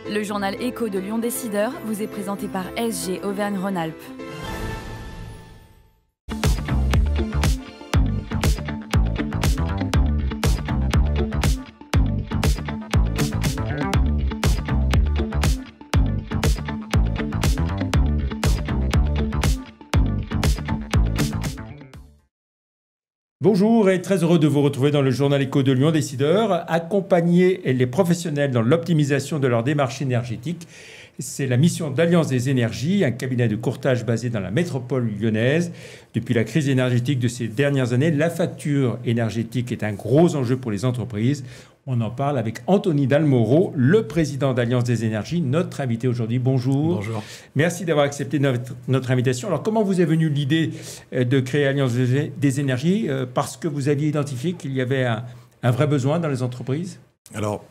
Le journal Écho de Lyon Décideur vous est présenté par SG Auvergne-Rhône-Alpes. Bonjour et très heureux de vous retrouver dans le journal Écho de Lyon Décideur. Accompagner les professionnels dans l'optimisation de leur démarche énergétique, c'est la mission d'Alliance des Énergies, un cabinet de courtage basé dans la métropole lyonnaise. Depuis la crise énergétique de ces dernières années, la facture énergétique est un gros enjeu pour les entreprises. On en parle avec Anthony Dalmoro, le président d'Alliance des Énergies, notre invité aujourd'hui. Bonjour. Bonjour. Merci d'avoir accepté notre invitation. Alors, comment vous est venue l'idée de créer Alliance des Énergies? Parce que vous aviez identifié qu'il y avait un vrai besoin dans les entreprises? Alors,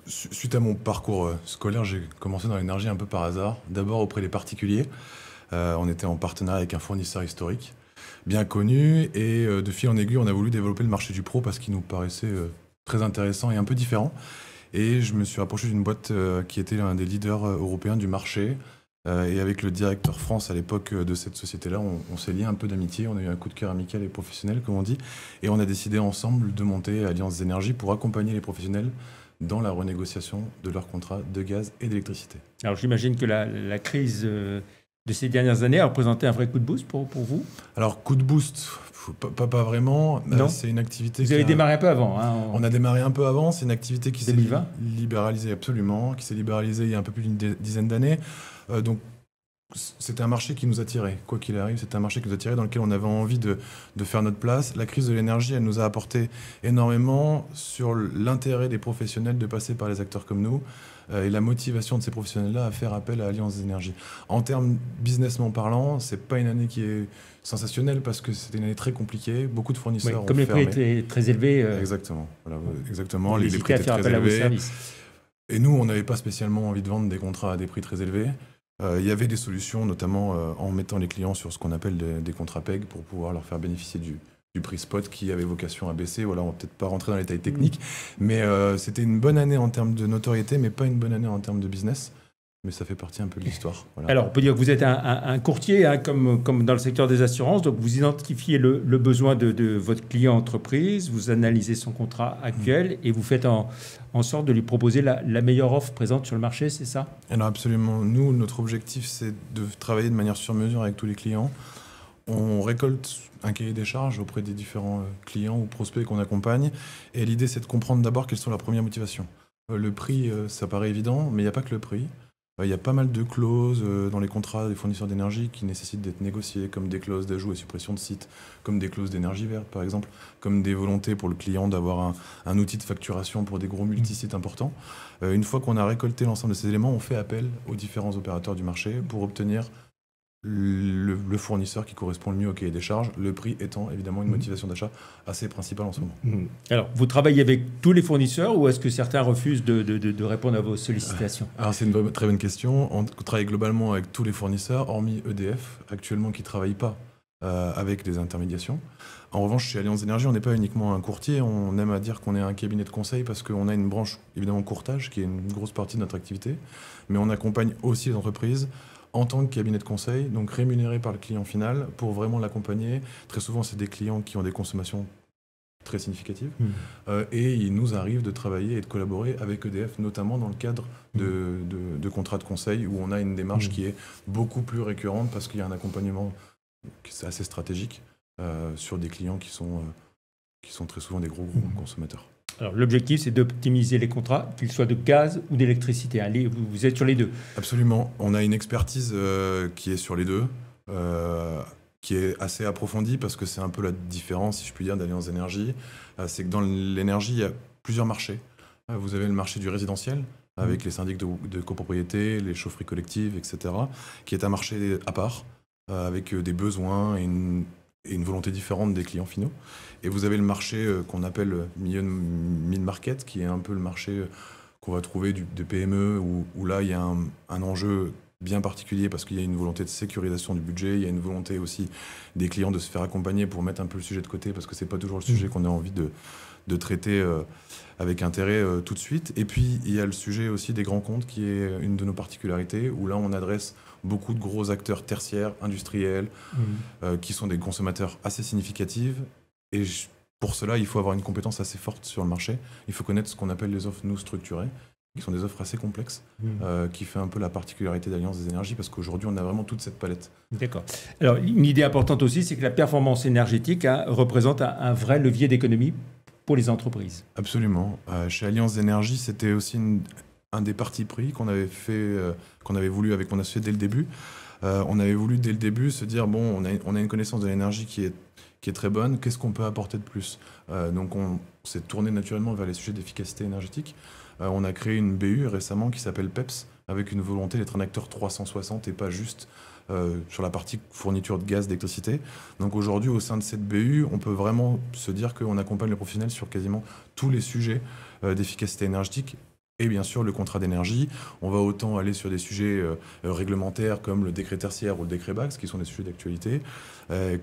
suite à mon parcours scolaire, j'ai commencé dans l'énergie un peu par hasard. D'abord auprès des particuliers. On était en partenariat avec un fournisseur historique, bien connu. Et de fil en aiguille, on a voulu développer le marché du pro parce qu'il nous paraissait très intéressant et un peu différent. Et je me suis rapproché d'une boîte qui était l'un des leaders européens du marché. Et avec le directeur France à l'époque de cette société-là, on s'est lié un peu d'amitié. On a eu un coup de cœur amical et professionnel, comme on dit. Et on a décidé ensemble de monter Alliance Énergie pour accompagner les professionnels dans la renégociation de leurs contrats de gaz et d'électricité. Alors j'imagine que la crise de ces dernières années a représenté un vrai coup de boost pour vous? Alors coup de boost, pas vraiment. C'est une activité. Vous avez démarré un peu avant. On a démarré un peu avant. C'est une activité qui s'est 2020 libéralisée absolument, qui s'est libéralisée il y a un peu plus d'une dizaine d'années. Donc c'était un marché qui nous attirait, quoi qu'il arrive. C'était un marché qui nous attirait, dans lequel on avait envie de faire notre place. La crise de l'énergie, elle nous a apporté énormément sur l'intérêt des professionnels de passer par les acteurs comme nous et la motivation de ces professionnels-là à faire appel à Alliance Énergie. En termes businessment parlant, c'est pas une année qui est sensationnelle parce que c'était une année très compliquée. Beaucoup de fournisseurs ont comme les fermé. prix étaient très élevés. Exactement. Voilà, exactement. Les prix étaient très élevés. Et nous, on n'avait pas spécialement envie de vendre des contrats à des prix très élevés. Il y avait des solutions, notamment en mettant les clients sur ce qu'on appelle des contrats PEG pour pouvoir leur faire bénéficier du prix spot qui avait vocation à baisser. Voilà, on va peut-être pas rentrer dans les détails techniques, mais c'était une bonne année en termes de notoriété, mais pas une bonne année en termes de business. Mais ça fait partie un peu de l'histoire. Voilà. Alors, on peut dire que vous êtes un courtier, comme dans le secteur des assurances. Donc, vous identifiez le besoin de votre client entreprise, vous analysez son contrat actuel et vous faites en sorte de lui proposer la meilleure offre présente sur le marché, c'est ça? Alors absolument. Nous, notre objectif, c'est de travailler de manière sur mesure avec tous les clients. On récolte un cahier des charges auprès des différents clients ou prospects qu'on accompagne. Et l'idée, c'est de comprendre d'abord quelles sont leurs premières motivations. Le prix, ça paraît évident, mais il n'y a pas que le prix. Il y a pas mal de clauses dans les contrats des fournisseurs d'énergie qui nécessitent d'être négociées, comme des clauses d'ajout et suppression de sites, comme des clauses d'énergie verte, par exemple, comme des volontés pour le client d'avoir un outil de facturation pour des gros multisites importants. Une fois qu'on a récolté l'ensemble de ces éléments, on fait appel aux différents opérateurs du marché pour obtenir le fournisseur qui correspond le mieux au cahier des charges, le prix étant évidemment une motivation d'achat assez principale en ce moment. Alors, vous travaillez avec tous les fournisseurs ou est-ce que certains refusent de répondre à vos sollicitations? Alors, c'est une très bonne question. On travaille globalement avec tous les fournisseurs, hormis EDF, actuellement qui ne travaille pas avec des intermédiations. En revanche, chez Alliance Énergie, on n'est pas uniquement un courtier, on aime à dire qu'on est un cabinet de conseil parce qu'on a une branche, évidemment, courtage, qui est une grosse partie de notre activité, mais on accompagne aussi les entreprises en tant que cabinet de conseil, donc rémunéré par le client final pour vraiment l'accompagner. Très souvent, c'est des clients qui ont des consommations très significatives et il nous arrive de travailler et de collaborer avec EDF, notamment dans le cadre de contrats de conseil où on a une démarche qui est beaucoup plus récurrente parce qu'il y a un accompagnement qui est assez stratégique sur des clients qui sont très souvent des gros consommateurs. Alors, l'objectif, c'est d'optimiser les contrats, qu'ils soient de gaz ou d'électricité. Allez, vous êtes sur les deux. Absolument. On a une expertise qui est sur les deux, qui est assez approfondie parce que c'est un peu la différence, si je puis dire, d'Alliance Énergie. C'est que dans l'énergie, il y a plusieurs marchés. Vous avez le marché du résidentiel, avec les syndics de copropriété, les chaufferies collectives, etc., qui est un marché à part, avec des besoins et une volonté différente des clients finaux. Et vous avez le marché qu'on appelle milieu mid-market, qui est un peu le marché qu'on va trouver de PME, où là, il y a un enjeu bien particulier parce qu'il y a une volonté de sécurisation du budget, il y a une volonté aussi des clients de se faire accompagner pour mettre un peu le sujet de côté parce que c'est pas toujours le sujet qu'on a envie de traiter avec intérêt tout de suite. Et puis il y a le sujet aussi des grands comptes qui est une de nos particularités où là on adresse beaucoup de gros acteurs tertiaires, industriels, qui sont des consommateurs assez significatifs. Et pour cela, il faut avoir une compétence assez forte sur le marché. Il faut connaître ce qu'on appelle les offres nous structurées, qui sont des offres assez complexes, qui fait un peu la particularité d'Alliance des énergies, parce qu'aujourd'hui, on a vraiment toute cette palette. D'accord. Alors, une idée importante aussi, c'est que la performance énergétique représente un vrai levier d'économie pour les entreprises. Absolument. Chez Alliance d'énergie, c'était aussi un des partis pris qu'on avait fait, qu'on avait voulu avec mon associé dès le début. On avait voulu dès le début se dire, bon, on a une connaissance de l'énergie qui est très bonne, qu'est-ce qu'on peut apporter de plus? Donc on s'est tourné naturellement vers les sujets d'efficacité énergétique. On a créé une BU récemment qui s'appelle PEPS, avec une volonté d'être un acteur 360 et pas juste sur la partie fourniture de gaz, d'électricité. Donc aujourd'hui, au sein de cette BU, on peut vraiment se dire qu'on accompagne les professionnels sur quasiment tous les sujets d'efficacité énergétique. Et bien sûr, le contrat d'énergie, on va autant aller sur des sujets réglementaires comme le décret tertiaire ou le décret BAX, qui sont des sujets d'actualité,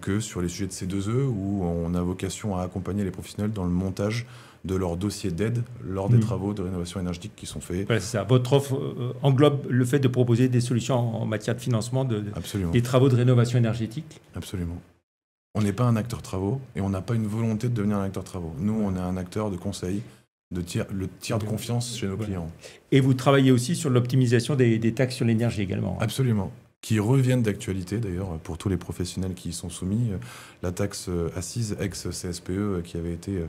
que sur les sujets de C2E, où on a vocation à accompagner les professionnels dans le montage de leur dossier d'aide lors des travaux de rénovation énergétique qui sont faits. Voilà, c'est ça. Votre offre englobe le fait de proposer des solutions en matière de financement des travaux de rénovation énergétique. Absolument. On n'est pas un acteur travaux et on n'a pas une volonté de devenir un acteur travaux. Nous, on est un acteur de conseil, le tiers de confiance chez nos clients. Et vous travaillez aussi sur l'optimisation des taxes sur l'énergie également. Absolument. Qui reviennent d'actualité d'ailleurs pour tous les professionnels qui y sont soumis. La taxe assise ex-CSPE qui avait été,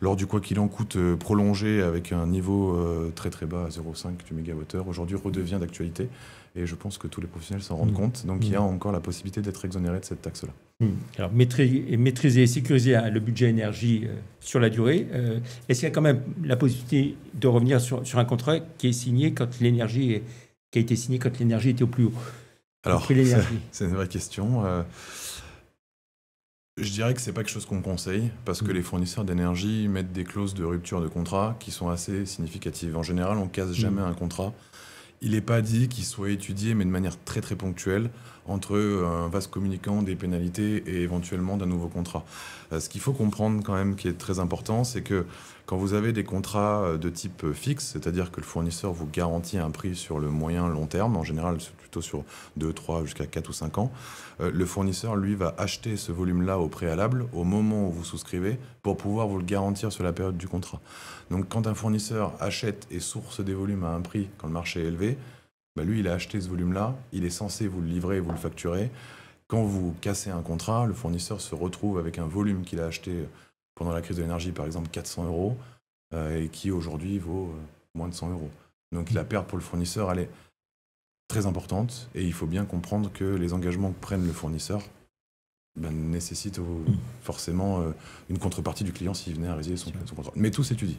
lors du quoi qu'il en coûte, prolongée avec un niveau très très bas à 0,5 du mégawattheure, aujourd'hui redevient d'actualité. Et je pense que tous les professionnels s'en rendent compte. Donc il y a encore la possibilité d'être exonéré de cette taxe-là. Alors, maîtriser et sécuriser le budget énergie sur la durée, est-ce qu'il y a quand même la possibilité de revenir sur un contrat qui est signé quand l'énergie qui a été signé quand l'énergie était au plus haut? Alors, c'est une vraie question. Je dirais que c'est pas quelque chose qu'on conseille parce que les fournisseurs d'énergie mettent des clauses de rupture de contrat qui sont assez significatives. En général, on casse jamais un contrat. Il n'est pas dit qu'il soit étudié, mais de manière très très ponctuelle, entre un vase communicant, des pénalités et éventuellement d'un nouveau contrat. Ce qu'il faut comprendre quand même, qui est très important, c'est que quand vous avez des contrats de type fixe, c'est-à-dire que le fournisseur vous garantit un prix sur le moyen long terme, en général c'est plutôt sur 2, 3, jusqu'à 4 ou 5 ans, le fournisseur, lui, va acheter ce volume-là au préalable, au moment où vous souscrivez, pour pouvoir vous le garantir sur la période du contrat. Donc quand un fournisseur achète et source des volumes à un prix quand le marché est élevé, lui, il a acheté ce volume-là, il est censé vous le livrer et vous le facturer. Quand vous cassez un contrat, le fournisseur se retrouve avec un volume qu'il a acheté pendant la crise de l'énergie, par exemple 400 €, et qui aujourd'hui vaut moins de 100 €. Donc la perte pour le fournisseur, elle est très importante, et il faut bien comprendre que les engagements que prennent le fournisseur nécessitent forcément une contrepartie du client s'il venait à résilier son contrat. Mais tout s'étudie.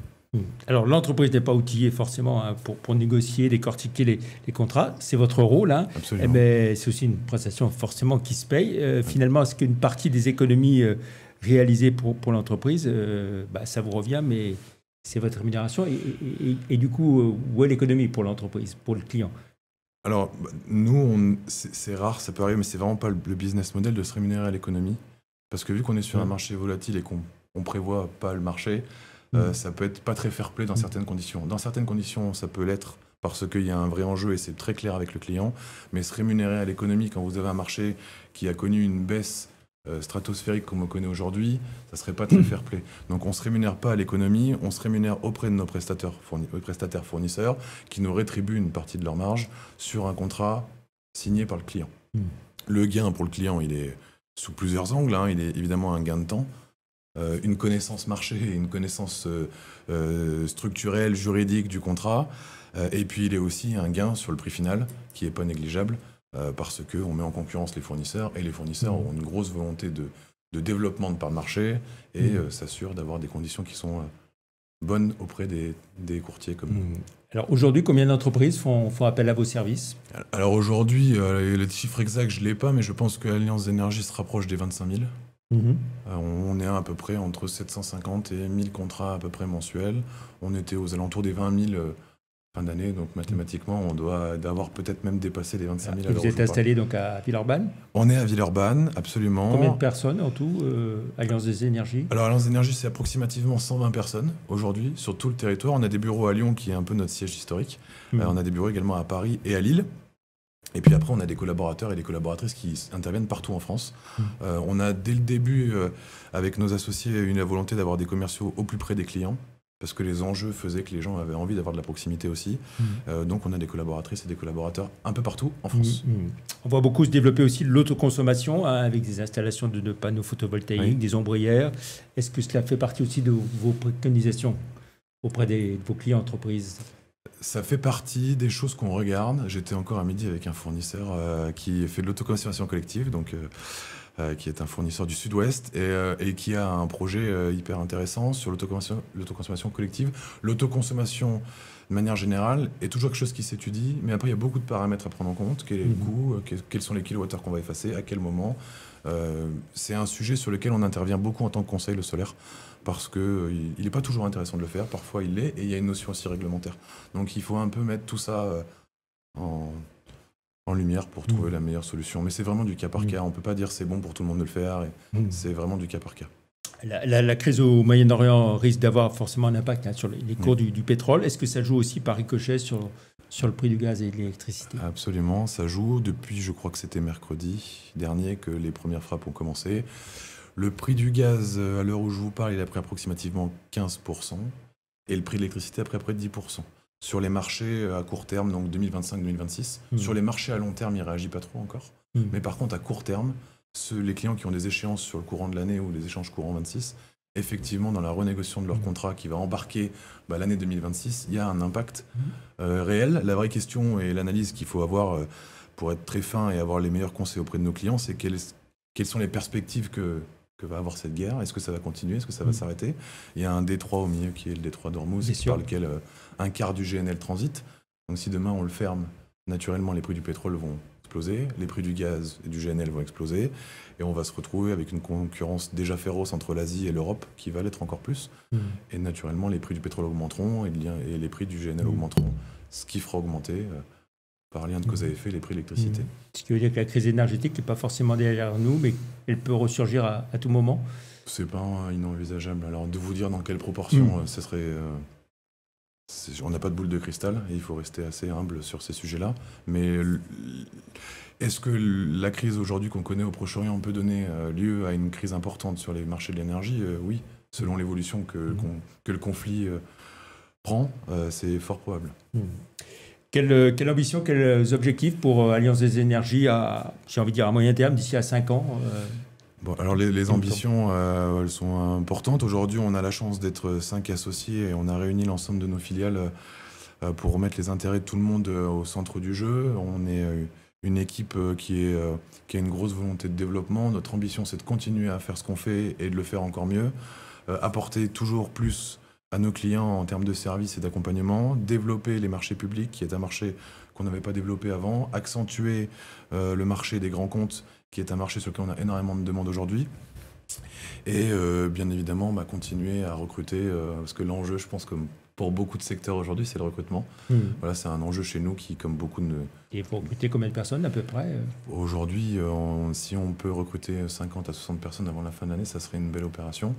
Alors, l'entreprise n'est pas outillée forcément pour négocier, décortiquer les contrats. C'est votre rôle. Absolument. C'est aussi une prestation forcément qui se paye. Finalement, est-ce qu'une partie des économies réalisées pour l'entreprise, ça vous revient, mais c'est votre rémunération. Et du coup, où est l'économie pour l'entreprise, pour le client? Alors, nous, c'est rare, ça peut arriver, mais c'est vraiment pas le business model de se rémunérer à l'économie. Parce que vu qu'on est sur un marché volatile et qu'on prévoit pas le marché, ça peut être pas très fair-play dans certaines conditions. Dans certaines conditions, ça peut l'être parce qu'il y a un vrai enjeu et c'est très clair avec le client. Mais se rémunérer à l'économie quand vous avez un marché qui a connu une baisse stratosphérique comme on connaît aujourd'hui, ça serait pas très fair-play. Donc on se rémunère pas à l'économie, on se rémunère auprès de nos prestataires fournisseurs qui nous rétribuent une partie de leur marge sur un contrat signé par le client. Le gain pour le client, il est sous plusieurs angles. Il est évidemment un gain de temps, une connaissance marché et une connaissance structurelle, juridique du contrat. Et puis il est aussi un gain sur le prix final qui n'est pas négligeable parce qu'on met en concurrence les fournisseurs et les fournisseurs ont une grosse volonté de développement de part de marché et s'assurent d'avoir des conditions qui sont bonnes auprès des courtiers comme nous. Alors aujourd'hui, combien d'entreprises font appel à vos services? Alors aujourd'hui, le chiffre exact, je ne l'ai pas, mais je pense que l'Alliance d'énergie se rapproche des 25 000. On est à peu près entre 750 et 1000 contrats à peu près mensuels. On était aux alentours des 20 000 fin d'année. Donc mathématiquement, on doit avoir peut-être même dépassé les 25 000 à l'heure. Vous êtes installé donc à Villeurbanne? On est à Villeurbanne, absolument. Combien de personnes en tout, Alliance des Énergies? Alors Alliance des Énergies, c'est approximativement 120 personnes aujourd'hui sur tout le territoire. On a des bureaux à Lyon qui est un peu notre siège historique. On a des bureaux également à Paris et à Lille. Et puis après, on a des collaborateurs et des collaboratrices qui interviennent partout en France. On a dès le début, avec nos associés, eu la volonté d'avoir des commerciaux au plus près des clients, parce que les enjeux faisaient que les gens avaient envie d'avoir de la proximité aussi. Donc on a des collaboratrices et des collaborateurs un peu partout en France. On voit beaucoup se développer aussi l'autoconsommation, avec des installations de panneaux photovoltaïques, des ombrières. Est-ce que cela fait partie aussi de vos préconisations auprès de vos clients entreprises? Ça fait partie des choses qu'on regarde. J'étais encore à midi avec un fournisseur qui fait de l'autoconsommation collective, donc qui est un fournisseur du Sud-Ouest et qui a un projet hyper intéressant sur l'autoconsommation collective. L'autoconsommation, de manière générale, est toujours quelque chose qui s'étudie, mais après, il y a beaucoup de paramètres à prendre en compte. Quel est le coût, quels sont les kilowattheures qu'on va effacer, à quel moment. C'est un sujet sur lequel on intervient beaucoup en tant que conseil, le solaire, parce qu'il n'est pas toujours intéressant de le faire, parfois il l'est, et il y a une notion aussi réglementaire. Donc il faut un peu mettre tout ça en lumière pour trouver la meilleure solution. Mais c'est vraiment du cas par cas, on ne peut pas dire c'est bon pour tout le monde de le faire, c'est vraiment du cas par cas. La crise au Moyen-Orient risque d'avoir forcément un impact sur les cours du pétrole. Est-ce que ça joue aussi par ricochet sur le prix du gaz et de l'électricité? Absolument, ça joue. Depuis, je crois que c'était mercredi dernier que les premières frappes ont commencé. Le prix du gaz, à l'heure où je vous parle, il a pris approximativement 15%. Et le prix de l'électricité a pris à près de 10%. Sur les marchés à court terme, donc 2025-2026. Sur les marchés à long terme, il ne réagit pas trop encore. Mais par contre, à court terme, les clients qui ont des échéances sur le courant de l'année ou les échanges courants 26, effectivement, dans la renégociation de leur contrat qui va embarquer l'année 2026, il y a un impact réel. La vraie question et l'analyse qu'il faut avoir pour être très fin et avoir les meilleurs conseils auprès de nos clients, c'est quelles sont les perspectives que va avoir cette guerre. Est-ce que ça va continuer? Est-ce que ça va s'arrêter? Il y a un détroit au milieu qui est le détroit d'Ormuz, par lequel un quart du GNL transite. Donc si demain on le ferme, naturellement les prix du pétrole vont exploser, les prix du gaz et du GNL vont exploser, et on va se retrouver avec une concurrence déjà féroce entre l'Asie et l'Europe qui va l'être encore plus. Et naturellement les prix du pétrole augmenteront et les prix du GNL augmenteront, ce qui fera augmenter par lien de cause à effet les prix de l'électricité. Ce qui veut dire que la crise énergétique n'est pas forcément derrière nous, mais elle peut ressurgir à tout moment. C'est pas inenvisageable. Alors de vous dire dans quelle proportion, ce serait... on n'a pas de boule de cristal et il faut rester assez humble sur ces sujets-là. Mais est-ce que la crise aujourd'hui qu'on connaît au Proche-Orient peut donner lieu à une crise importante sur les marchés de l'énergie? Oui, selon l'évolution que le conflit prend, c'est fort probable. Quelle ambition, quels objectifs pour Alliance des Énergies j'ai envie de dire à moyen terme, d'ici à 5 ans Bon, alors les ambitions, elles sont importantes. Aujourd'hui, on a la chance d'être 5 associés et on a réuni l'ensemble de nos filiales pour remettre les intérêts de tout le monde au centre du jeu. On est une équipe qui a une grosse volonté de développement. Notre ambition, c'est de continuer à faire ce qu'on fait et de le faire encore mieux. Apporter toujours plus à nos clients en termes de services et d'accompagnement. Développer les marchés publics, qui est un marché qu'on n'avait pas développé avant. Accentuer le marché des grands comptes, qui est un marché sur lequel on a énormément de demandes aujourd'hui. Et bien évidemment, continuer à recruter, parce que l'enjeu, je pense, comme pour beaucoup de secteurs aujourd'hui, c'est le recrutement. Voilà, c'est un enjeu chez nous qui, comme beaucoup de... Et il faut recruter combien de personnes à peu près Aujourd'hui, si on peut recruter 50 à 60 personnes avant la fin de l'année, ça serait une belle opération.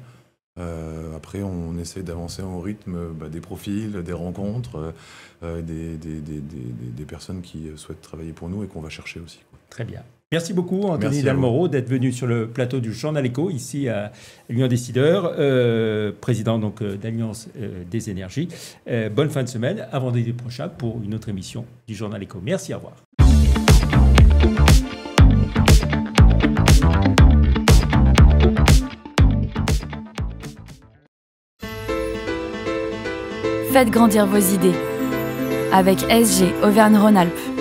Après, on essaie d'avancer au rythme des profils, des rencontres, des personnes qui souhaitent travailler pour nous et qu'on va chercher aussi. Très bien. Merci beaucoup, Anthony Dalmoro, d'être venu sur le plateau du Journal Éco, ici à Lyon Décideur, président donc d'Alliance des Énergies. Bonne fin de semaine, à vendredi prochain pour une autre émission du Journal Éco. Merci, au revoir. Faites grandir vos idées avec SG Auvergne-Rhône-Alpes.